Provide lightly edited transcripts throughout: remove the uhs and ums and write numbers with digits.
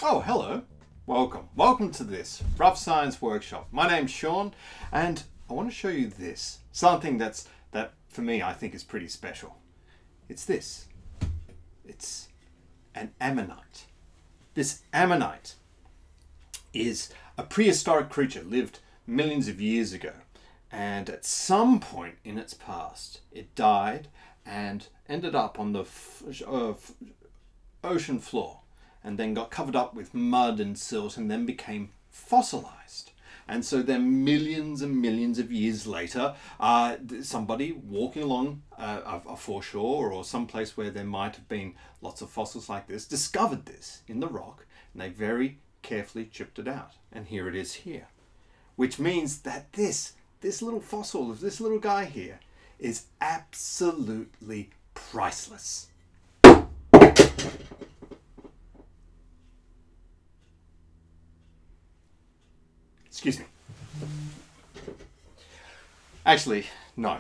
Oh, hello. Welcome. Welcome to this Rough Science Workshop. My name's Sean, and I want to show you this. Something that for me I think is pretty special. It's this. It's an ammonite. This ammonite is a prehistoric creature, lived millions of years ago, and at some point in its past it died and ended up on the ocean floor, and then got covered up with mud and silt and then became fossilized. And so then millions and millions of years later, somebody walking along a foreshore or someplace where there might have been lots of fossils like this discovered this in the rock, and they very carefully chipped it out. And here it is here. Which means that this little fossil of this little guy here is absolutely priceless. Excuse me. Actually, no,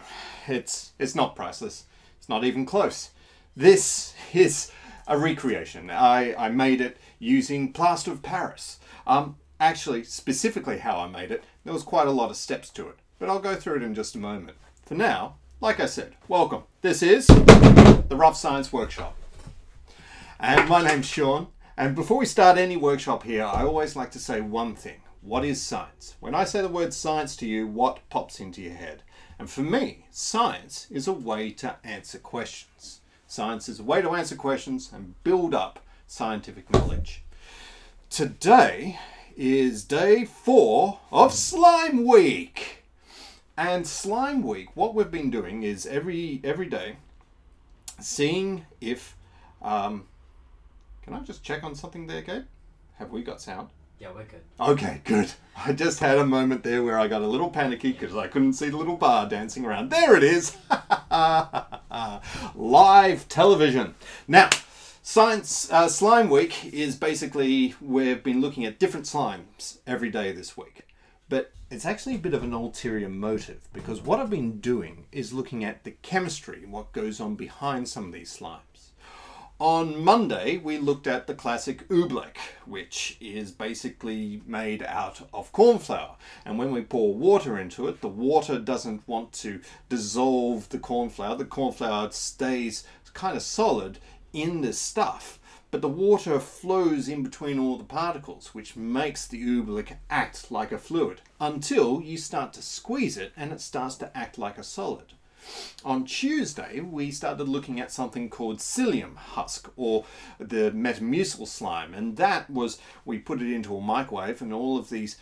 it's not priceless. It's not even close. This is a recreation. I made it using Plaster of Paris. Actually, specifically how I made it, there was quite a lot of steps to it, but I'll go through it in just a moment. For now, like I said, welcome. This is the Rough Science Workshop. And my name's Sean, and before we start any workshop here, I always like to say one thing. What is science? When I say the word science to you, what pops into your head? And for me, science is a way to answer questions. Science is a way to answer questions and build up scientific knowledge. Today is day 4 of Slime Week. And Slime Week, what we've been doing is every day seeing if... can I just check on something there, Gabe? Have we got sound? Yeah, we're good. Okay, good. I just had a moment there where I got a little panicky because I couldn't see the little bar dancing around. There it is! Live television. Now, Slime Week is basically, we've been looking at different slimes every day this week. But it's actually a bit of an ulterior motive, because what I've been doing is looking at the chemistry, what goes on behind some of these slimes. On Monday, we looked at the classic Oobleck, which is basically made out of corn flour. And when we pour water into it, the water doesn't want to dissolve the corn flour. The corn flour stays kind of solid in this stuff. But the water flows in between all the particles, which makes the Oobleck act like a fluid, until you start to squeeze it and it starts to act like a solid. On Tuesday, we started looking at something called psyllium husk, or the Metamucil slime, and that was, we put it into a microwave, and all of these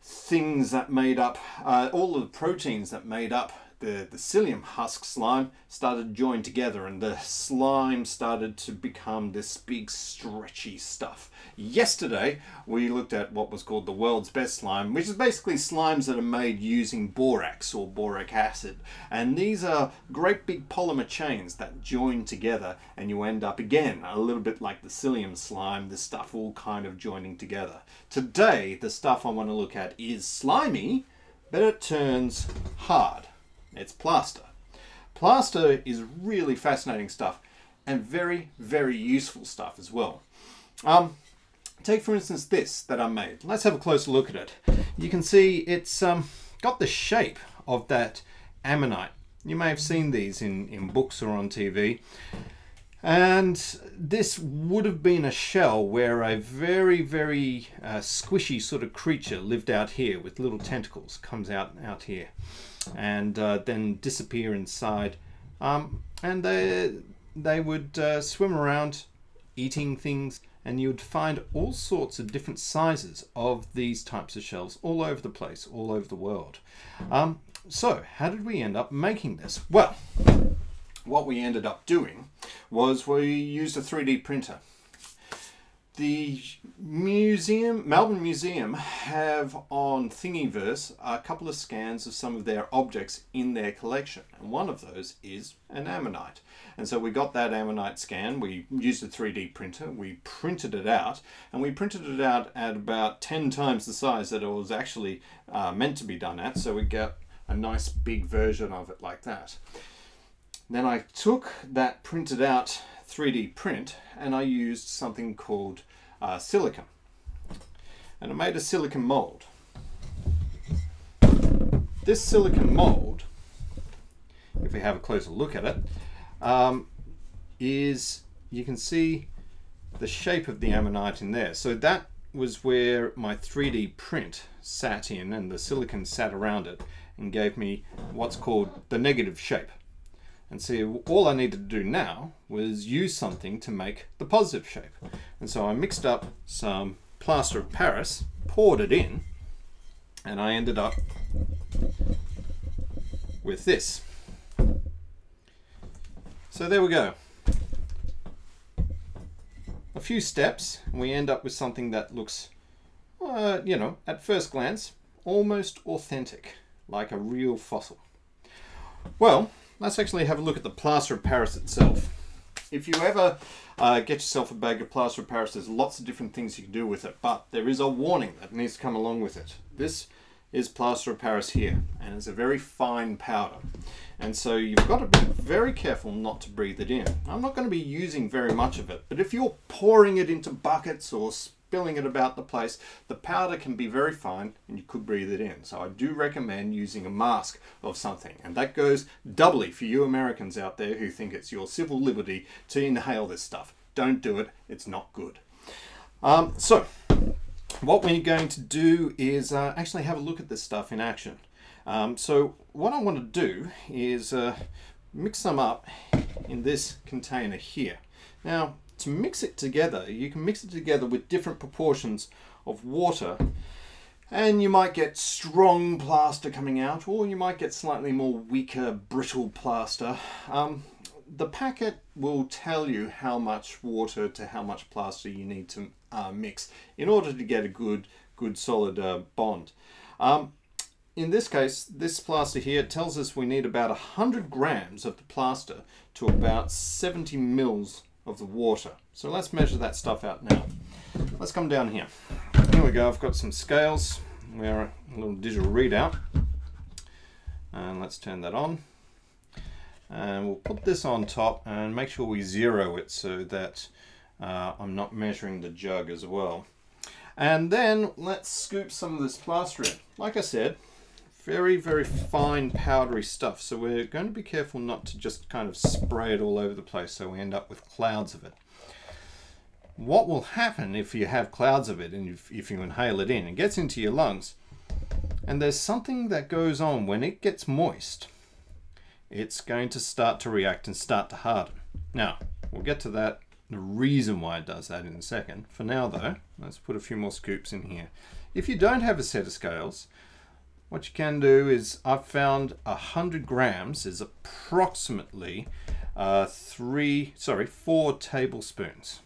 things that made up, all of the proteins that made up the psyllium husk slime started to join together, and the slime started to become this big stretchy stuff. Yesterday we looked at what was called the world's best slime, which is basically slimes that are made using borax or boric acid, and these are great big polymer chains that join together, and you end up again a little bit like the psyllium slime, this stuff all kind of joining together. Today the stuff I want to look at is slimy, but it turns hard. It's plaster. Plaster is really fascinating stuff and very, very useful stuff as well. Take for instance this that I made. Let's have a closer look at it. You can see it's got the shape of that ammonite. You may have seen these in books or on TV. And this would have been a shell where a very, very squishy sort of creature lived out here with little tentacles, comes out here. And then disappear inside, and they would swim around eating things, and you would find all sorts of different sizes of these types of shells all over the place, all over the world. So how did we end up making this? Well, what we ended up doing was we used a 3D printer. The Melbourne Museum have on Thingiverse a couple of scans of some of their objects in their collection, and one of those is an ammonite. And so we got that ammonite scan, we used a 3D printer, we printed it out, and we printed it out at about 10 times the size that it was actually meant to be done at, so we got a nice big version of it like that. Then I took that printed out 3D print and I used something called silicon. and I made a silicon mold. This silicon mold, if we have a closer look at it, is, you can see the shape of the ammonite in there. So that was where my 3D print sat in, and the silicon sat around it and gave me what's called the negative shape. And so all I needed to do now was use something to make the positive shape. And so I mixed up some plaster of Paris, poured it in, and I ended up with this. So there we go. A few steps, and we end up with something that looks, you know, at first glance, almost authentic, like a real fossil. Well, let's actually have a look at the plaster of Paris itself. If you ever get yourself a bag of plaster of Paris, there's lots of different things you can do with it, but there is a warning that needs to come along with it. This is plaster of Paris here, and it's a very fine powder. And so you've got to be very careful not to breathe it in. I'm not going to be using very much of it, but if you're pouring it into buckets or spilling it about the place, the powder can be very fine and you could breathe it in. So I do recommend using a mask of something, and that goes doubly for you Americans out there who think it's your civil liberty to inhale this stuff. Don't do it, it's not good. So what we're going to do is actually have a look at this stuff in action. So what I want to do is mix some up in this container here. Now, to mix it together, you can mix it together with different proportions of water, and you might get strong plaster coming out, or you might get slightly more weaker, brittle plaster. The packet will tell you how much water to how much plaster you need to mix in order to get a good solid bond. In this case, this plaster here tells us we need about 100 grams of the plaster to about 70 mils of the water. So let's measure that stuff out now. Let's come down here. Here we go, I've got some scales. We're a little digital readout. And let's turn that on. And we'll put this on top and make sure we zero it so that I'm not measuring the jug as well. And then let's scoop some of this plaster in. Like I said, very, very fine powdery stuff. So we're going to be careful not to just kind of spray it all over the place so we end up with clouds of it. What will happen if you have clouds of it and if you inhale it in, it gets into your lungs, and there's something that goes on when it gets moist. It's going to start to react and start to harden. Now, we'll get to that, the reason why it does that in a second. For now though, let's put a few more scoops in here. If you don't have a set of scales, what you can do is, I've found 100 grams is approximately 4 tablespoons.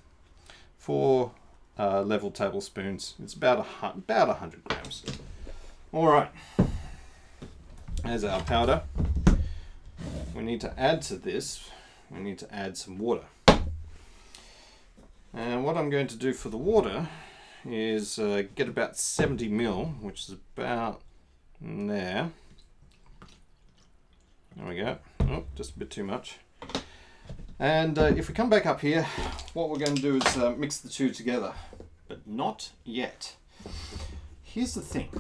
4 level tablespoons. It's about 100 grams. All right, there's our powder. We need to add to this, we need to add some water. And what I'm going to do for the water is get about 70 mil, which is about there. There we go. Oh, just a bit too much. And if we come back up here, what we're going to do is mix the two together, but not yet. Here's the thing.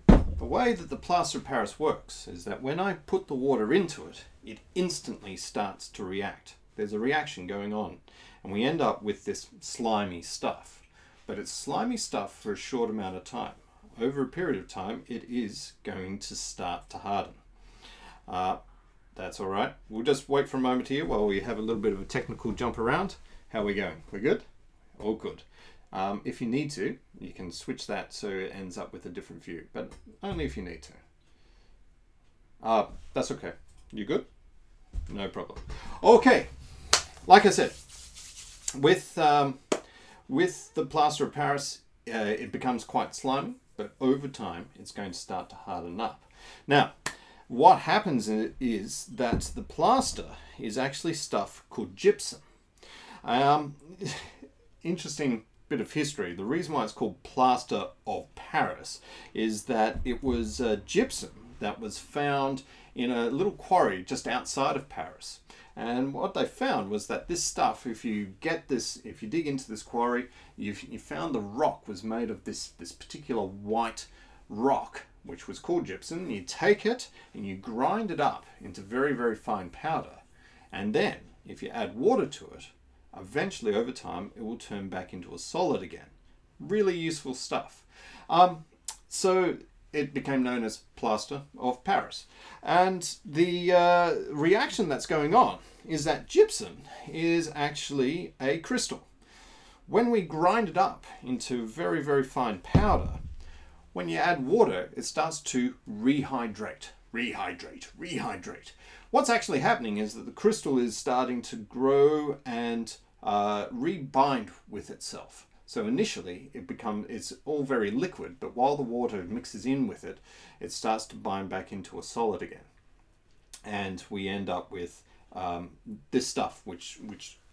The way that the plaster of Paris works is that when I put the water into it, it instantly starts to react. There's a reaction going on, and we end up with this slimy stuff. But it's slimy stuff for a short amount of time. Over a period of time, it is going to start to harden. That's all right. We'll just wait for a moment here while we have a little bit of a technical jump around. How are we going? We're good? All good. If you need to, you can switch that so it ends up with a different view, but only if you need to. That's okay. You good? No problem. Okay, like I said, with the plaster of Paris, it becomes quite slimy, but over time it's going to start to harden up. Now, what happens is that the plaster is actually stuff called gypsum. Interesting bit of history. The reason why it's called Plaster of Paris is that it was gypsum that was found in a little quarry just outside of Paris. And what they found was that this stuff, if you dig into this quarry, you found the rock was made of this particular white rock, which was called gypsum. You take it and you grind it up into very, very fine powder. And then if you add water to it, eventually over time, it will turn back into a solid again. Really useful stuff. So it became known as Plaster of Paris. And the reaction that's going on is that gypsum is actually a crystal. When we grind it up into very, very fine powder, when you add water, it starts to rehydrate. What's actually happening is that the crystal is starting to grow and rebind with itself. So initially it's all very liquid, but while the water mixes in with it, it starts to bind back into a solid again. And we end up with this stuff, which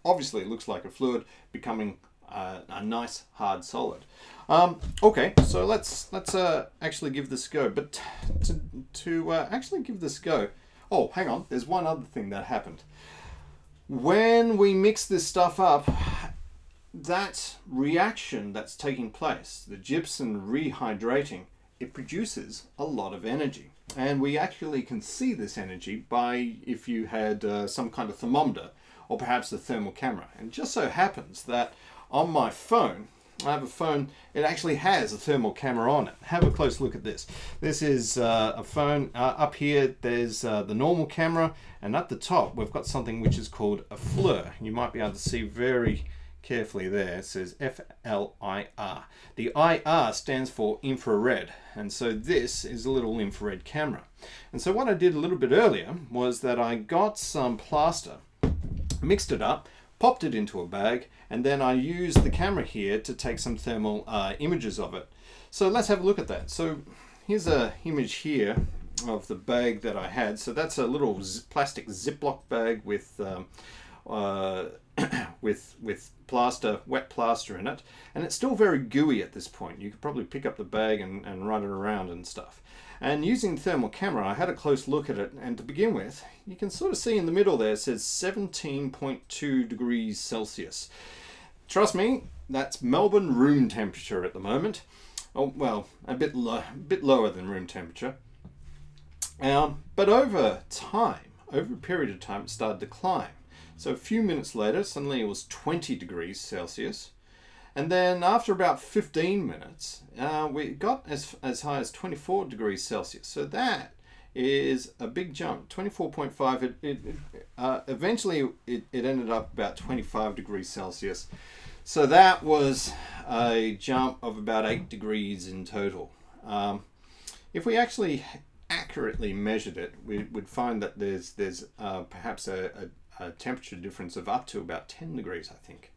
obviously looks like a fluid, becoming a nice hard solid. Okay, so let's actually give this a go. But to actually give this a go, oh, hang on, there's one other thing that happened. When we mix this stuff up, that reaction that's taking place, the gypsum rehydrating, it produces a lot of energy. And we actually can see this energy by if you had some kind of thermometer or perhaps a thermal camera. And it just so happens that on my phone, I have a phone, it actually has a thermal camera on it. Have a close look at this. This is a phone. Up here there's the normal camera, and at the top we've got something which is called a FLIR. You might be able to see very carefully there. It says FLIR. The IR stands for infrared, and so this is a little infrared camera. And so what I did a little bit earlier was that I got some plaster, mixed it up, popped it into a bag, and then I used the camera here to take some thermal images of it. So let's have a look at that. So here's an image here of the bag that I had. So that's a little plastic Ziploc bag with with plaster, wet plaster in it, and it's still very gooey at this point. You could probably pick up the bag and run it around and stuff. And using the thermal camera, I had a close look at it, and to begin with, you can sort of see in the middle there, it says 17.2 degrees Celsius. Trust me, that's Melbourne room temperature at the moment. Oh, well, a bit lower than room temperature. But over time, over a period of time, it started to climb. So a few minutes later, suddenly it was 20 degrees Celsius. And then after about 15 minutes, we got as high as 24 degrees Celsius. So that is a big jump, 24.5. Eventually it ended up about 25 degrees Celsius. So that was a jump of about 8 degrees in total. If we actually accurately measured it, we would find that there's perhaps a temperature difference of up to about 10 degrees, I think.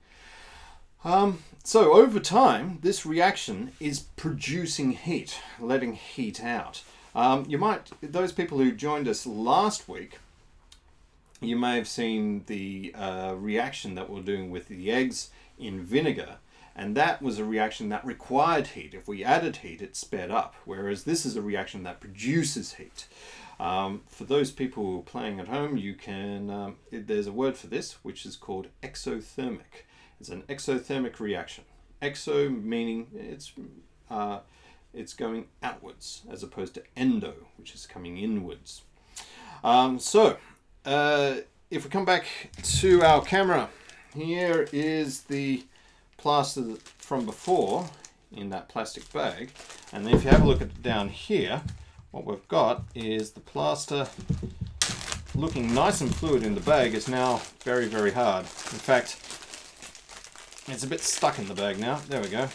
So over time, this reaction is producing heat, letting heat out. Those people who joined us last week, you may have seen the reaction that we're doing with the eggs in vinegar, and that was a reaction that required heat. If we added heat, it sped up, whereas this is a reaction that produces heat. For those people who are playing at home, you can, there's a word for this, which is called exothermic. It's an exothermic reaction. Exo meaning it's going outwards, as opposed to endo, which is coming inwards. If we come back to our camera, here is the plaster from before in that plastic bag. And then if you have a look at it down here, what we've got is the plaster looking nice and fluid in the bag is now very, very hard. In fact, it's a bit stuck in the bag now. There we go.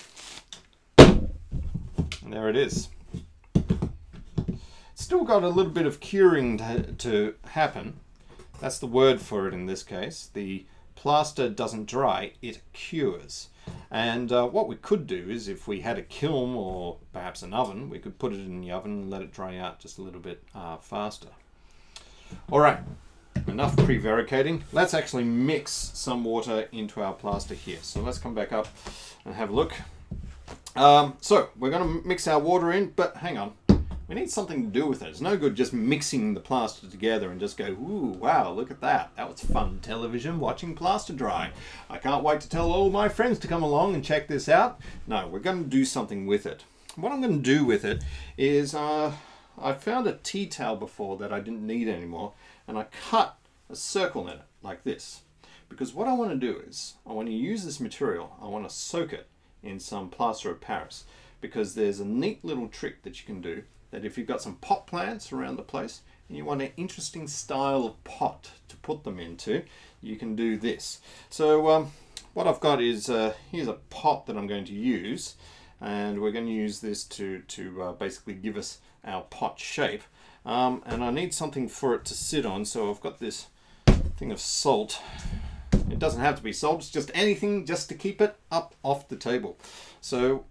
And there it is. Still got a little bit of curing to happen. That's the word for it in this case. The plaster doesn't dry, it cures. And what we could do is, if we had a kiln or perhaps an oven, we could put it in the oven and let it dry out just a little bit faster. All right, enough prevaricating. Let's actually mix some water into our plaster here. So let's come back up and have a look. So we're going to mix our water in, but hang on. We need something to do with it. It's no good just mixing the plaster together and just go, ooh, wow, look at that. That was fun television watching plaster dry. I can't wait to tell all my friends to come along and check this out. No, we're going to do something with it. What I'm going to do with it is, I found a tea towel before that I didn't need anymore, and I cut a circle in it like this. Because what I want to do is, I want to use this material, I want to soak it in some Plaster of Paris, because there's a neat little trick that you can do, that if you've got some pot plants around the place and you want an interesting style of pot to put them into, you can do this. So what I've got is, here's a pot that I'm going to use, and we're going to use this to basically give us our pot shape. And I need something for it to sit on, so I've got this thing of salt. It doesn't have to be salt, it's just anything just to keep it up off the table. So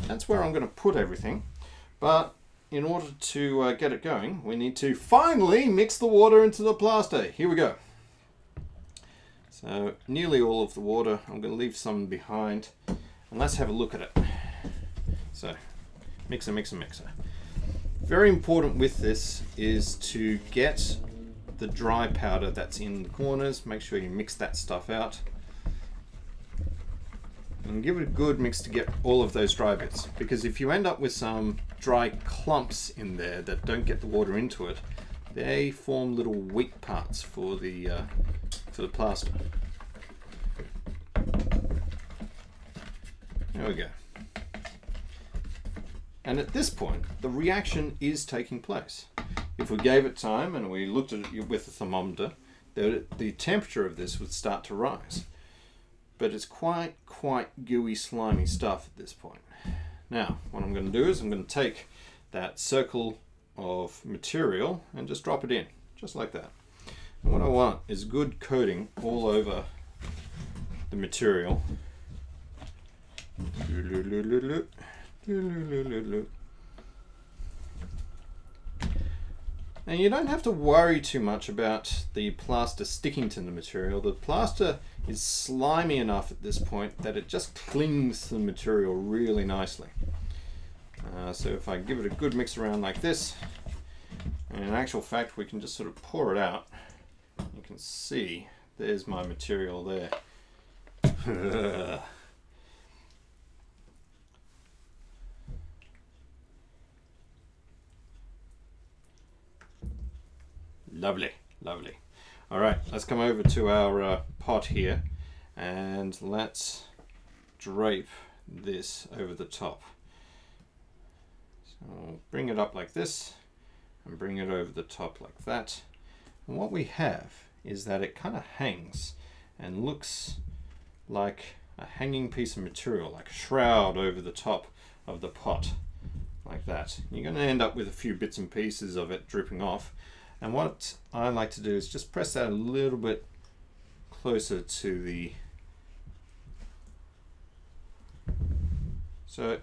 that's where I'm going to put everything. But in order to get it going, we need to finally mix the water into the plaster. Here we go. So nearly all of the water. I'm going to leave some behind. And let's have a look at it. So mixer, mixer, mixer. Very important with this is to get the dry powder that's in the corners. Make sure you mix that stuff out. And give it a good mix to get all of those dry bits. Because if you end up with some dry clumps in there that don't get the water into it, they form little weak parts for the plaster. There we go. And at this point, the reaction is taking place. If we gave it time and we looked at it with a thermometer, the temperature of this would start to rise. But it's quite gooey, slimy stuff at this point. Now, what I'm going to do is I'm going to take that circle of material and just drop it in, just like that. And what I want is good coating all over the material. And you don't have to worry too much about the plaster sticking to the material. The plaster is slimy enough at this point that it just clings to the material really nicely. So if I give it a good mix around like this, and in actual fact we can just sort of pour it out, you can see there's my material there. Lovely, lovely. All right, let's come over to our pot here and let's drape this over the top. So bring it up like this and bring it over the top like that. And what we have is that it kind of hangs and looks like a hanging piece of material, like a shroud over the top of the pot, like that. You're going to end up with a few bits and pieces of it dripping off. And what I like to do is just press that a little bit closer to the... So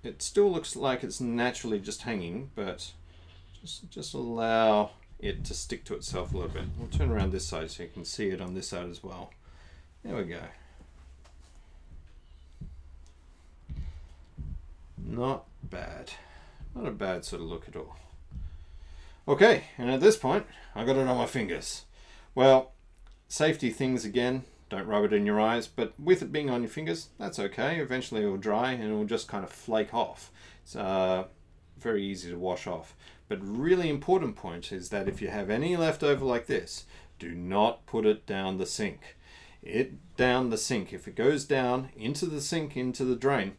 it still looks like it's naturally just hanging, but just allow it to stick to itself a little bit. We'll turn around this side so you can see it on this side as well. There we go. Not bad. Not a bad sort of look at all. Okay, and at this point, I got it on my fingers. Well, safety things again, don't rub it in your eyes, but with it being on your fingers, that's okay. Eventually it will dry and it will just kind of flake off. It's very easy to wash off. But really important point is that if you have any left over like this, do not put it down the sink. If it goes down into the sink, into the drain,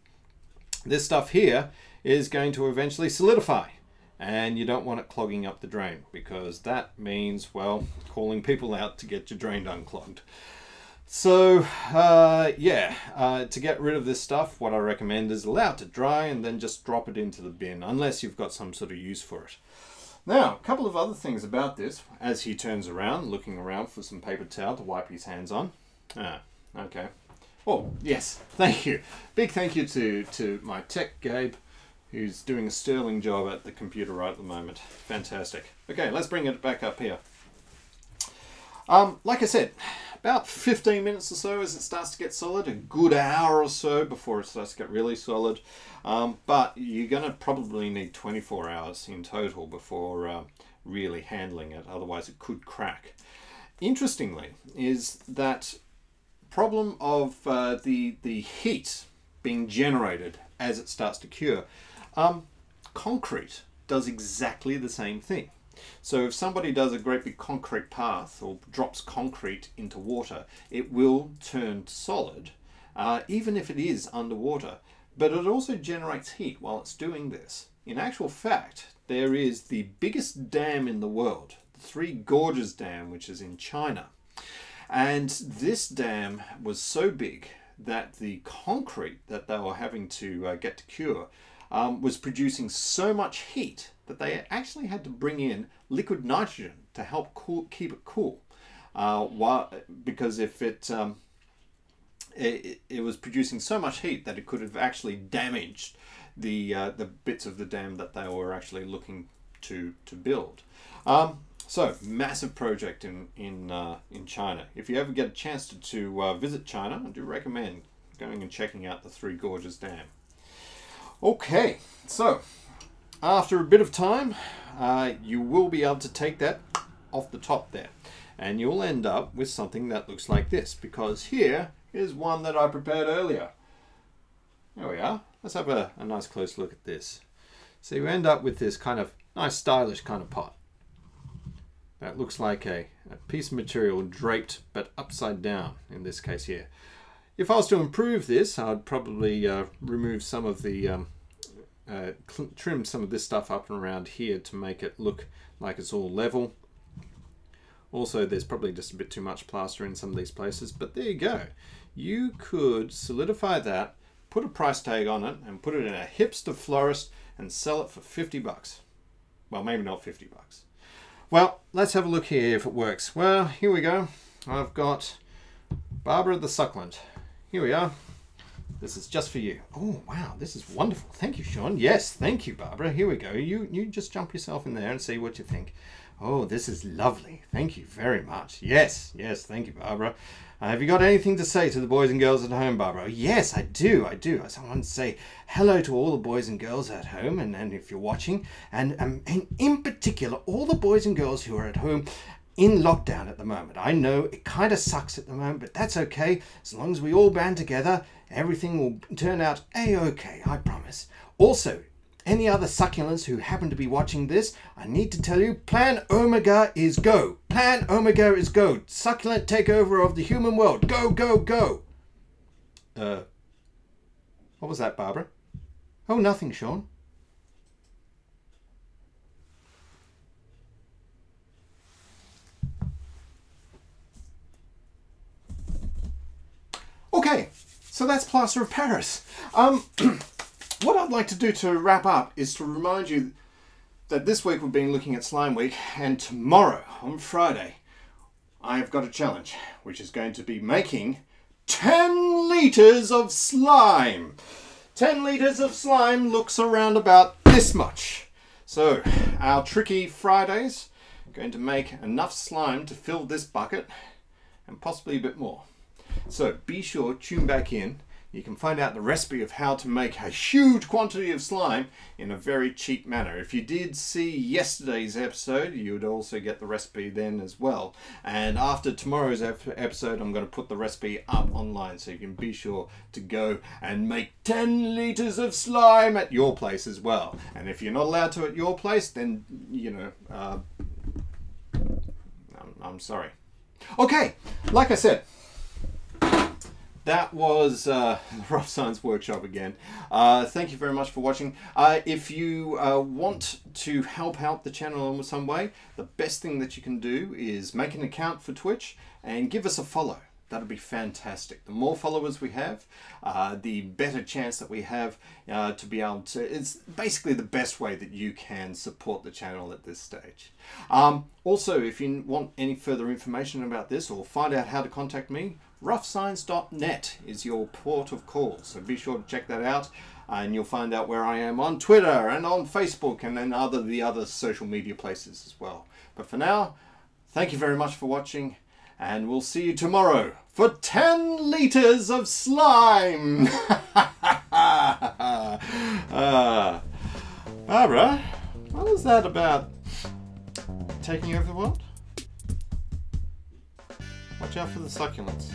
this stuff here is going to eventually solidify. And you don't want it clogging up the drain, because that means, well, calling people out to get your drain unclogged. So to get rid of this stuff, what I recommend is allow it to dry and then just drop it into the bin, unless you've got some sort of use for it. Now, a couple of other things about this, as he turns around, looking around for some paper towel to wipe his hands on. Okay. Oh, yes, thank you. Big thank you to my tech, Gabe, who's doing a sterling job at the computer right at the moment. Fantastic. Okay, let's bring it back up here. Like I said, about 15 minutes or so as it starts to get solid, a good hour or so before it starts to get really solid. But you're going to probably need 24 hours in total before really handling it, otherwise it could crack. Interestingly, is that problem of the heat being generated as it starts to cure. Concrete does exactly the same thing. So if somebody does a great big concrete path or drops concrete into water, it will turn to solid, even if it is underwater. But it also generates heat while it's doing this. In actual fact, there is the biggest dam in the world, the Three Gorges Dam, which is in China. And this dam was so big that the concrete that they were having to get to cure was producing so much heat that they actually had to bring in liquid nitrogen to help keep it cool. Because if it was producing so much heat that it could have actually damaged the bits of the dam that they were actually looking to build. So massive project in China. If you ever get a chance to visit China, I do recommend going and checking out the Three Gorges Dam. Okay, so after a bit of time, you will be able to take that off the top there, and you'll end up with something that looks like this, because here is one that I prepared earlier. There we are. Let's have a nice close look at this. So you end up with this kind of nice stylish kind of pot that looks like a piece of material draped but upside down in this case here. If I was to improve this, I'd probably remove some of the trim some of this stuff up and around here to make it look like it's all level. Also, there's probably just a bit too much plaster in some of these places, but there you go. You could solidify that, put a price tag on it, and put it in a hipster florist and sell it for 50 bucks. Well, maybe not 50 bucks. Well, let's have a look here if it works. Well, here we go. I've got Barbara the Succulent. Here we are. This is just for you. Oh, wow, this is wonderful. Thank you, Sean. Yes, thank you, Barbara. Here we go. You just jump yourself in there and see what you think. Oh, this is lovely. Thank you very much. Yes, thank you, Barbara. Have you got anything to say to the boys and girls at home, Barbara? Yes, I do. I want to say hello to all the boys and girls at home, and if you're watching, and in particular, all the boys and girls who are at home in lockdown at the moment. I know it kind of sucks at the moment, but that's okay. As long as we all band together, everything will turn out a-okay, I promise. Also, any other succulents who happen to be watching this, I need to tell you, Plan Omega is go. Plan Omega is go. Succulent takeover of the human world. Go, go, go. What was that, Barbara? Oh, nothing, Sean. Okay, so that's Plaster of Paris. What I'd like to do to wrap up is to remind you that this week we've been looking at Slime Week, and tomorrow, on Friday, I have got a challenge, which is going to be making 10 litres of slime. 10 litres of slime looks around about this much. So, our tricky Fridays are going to make enough slime to fill this bucket, and possibly a bit more. So be sure, tune back in. You can find out the recipe of how to make a huge quantity of slime in a very cheap manner. If you did see yesterday's episode, you would also get the recipe then as well. And after tomorrow's episode, I'm going to put the recipe up online, so you can be sure to go and make 10 litres of slime at your place as well. And if you're not allowed to at your place, then, you know, I'm sorry. Okay, like I said, that was the Rough Science Workshop again. Thank you very much for watching. If you want to help out the channel in some way, the best thing that you can do is make an account for Twitch and give us a follow. That'll be fantastic. The more followers we have, the better chance that we have to be able to... It's basically the best way that you can support the channel at this stage. Also, if you want any further information about this or find out how to contact me, roughscience.net is your port of call. So be sure to check that out, and you'll find out where I am on Twitter and on Facebook and then the other social media places as well. But for now, thank you very much for watching. And we'll see you tomorrow for 10 litres of slime. Barbara, what was that about taking over the world? Watch out for the succulents.